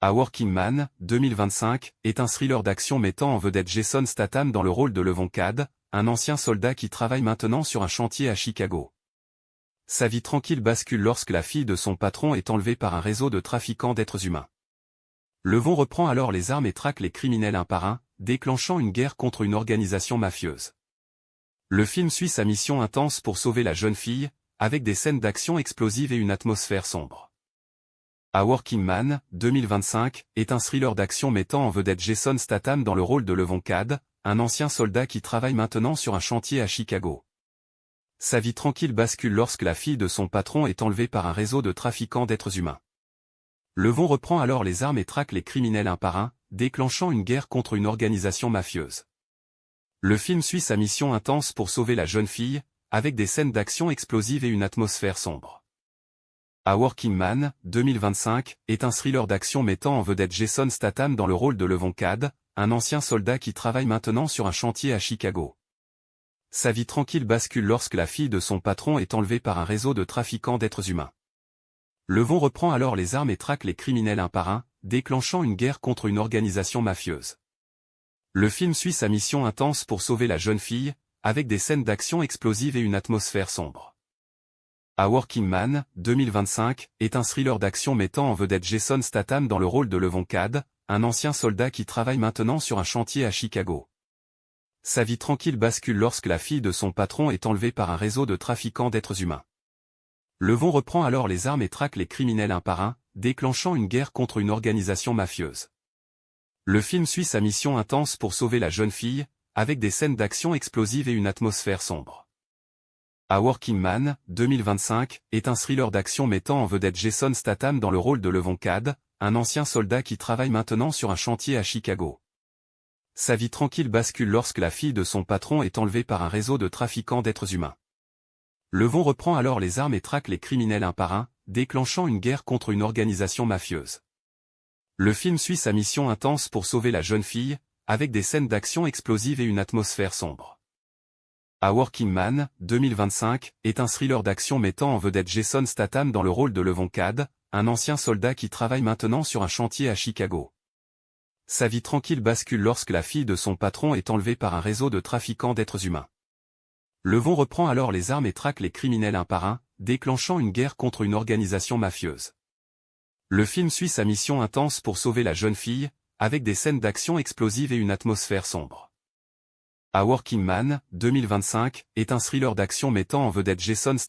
A Working Man, 2025, est un thriller d'action mettant en vedette Jason Statham dans le rôle de Levon Cad, un ancien soldat qui travaille maintenant sur un chantier à Chicago. Sa vie tranquille bascule lorsque la fille de son patron est enlevée par un réseau de trafiquants d'êtres humains. Levon reprend alors les armes et traque les criminels un par un, déclenchant une guerre contre une organisation mafieuse. Le film suit sa mission intense pour sauver la jeune fille, avec des scènes d'action explosives et une atmosphère sombre. A Working Man, 2025, est un thriller d'action mettant en vedette Jason Statham dans le rôle de Levon Cad, un ancien soldat qui travaille maintenant sur un chantier à Chicago. Sa vie tranquille bascule lorsque la fille de son patron est enlevée par un réseau de trafiquants d'êtres humains. Levon reprend alors les armes et traque les criminels un par un, déclenchant une guerre contre une organisation mafieuse. Le film suit sa mission intense pour sauver la jeune fille, avec des scènes d'action explosives et une atmosphère sombre. A Working Man, 2025, est un thriller d'action mettant en vedette Jason Statham dans le rôle de Levon Cad, un ancien soldat qui travaille maintenant sur un chantier à Chicago. Sa vie tranquille bascule lorsque la fille de son patron est enlevée par un réseau de trafiquants d'êtres humains. Levon reprend alors les armes et traque les criminels un par un, déclenchant une guerre contre une organisation mafieuse. Le film suit sa mission intense pour sauver la jeune fille, avec des scènes d'action explosives et une atmosphère sombre. A Working Man, 2025, est un thriller d'action mettant en vedette Jason Statham dans le rôle de Levon Cad, un ancien soldat qui travaille maintenant sur un chantier à Chicago. Sa vie tranquille bascule lorsque la fille de son patron est enlevée par un réseau de trafiquants d'êtres humains. Levon reprend alors les armes et traque les criminels un par un, déclenchant une guerre contre une organisation mafieuse. Le film suit sa mission intense pour sauver la jeune fille, avec des scènes d'action explosives et une atmosphère sombre. A Working Man, 2025, est un thriller d'action mettant en vedette Jason Statham dans le rôle de Levon Cad, un ancien soldat qui travaille maintenant sur un chantier à Chicago. Sa vie tranquille bascule lorsque la fille de son patron est enlevée par un réseau de trafiquants d'êtres humains. Levon reprend alors les armes et traque les criminels un par un, déclenchant une guerre contre une organisation mafieuse. Le film suit sa mission intense pour sauver la jeune fille, avec des scènes d'action explosives et une atmosphère sombre. A Working Man, 2025, est un thriller d'action mettant en vedette Jason Statham dans le rôle de Levon Cad, un ancien soldat qui travaille maintenant sur un chantier à Chicago. Sa vie tranquille bascule lorsque la fille de son patron est enlevée par un réseau de trafiquants d'êtres humains. Levon reprend alors les armes et traque les criminels un par un, déclenchant une guerre contre une organisation mafieuse. Le film suit sa mission intense pour sauver la jeune fille, avec des scènes d'action explosives et une atmosphère sombre. A Working Man, 2025, est un thriller d'action mettant en vedette Jason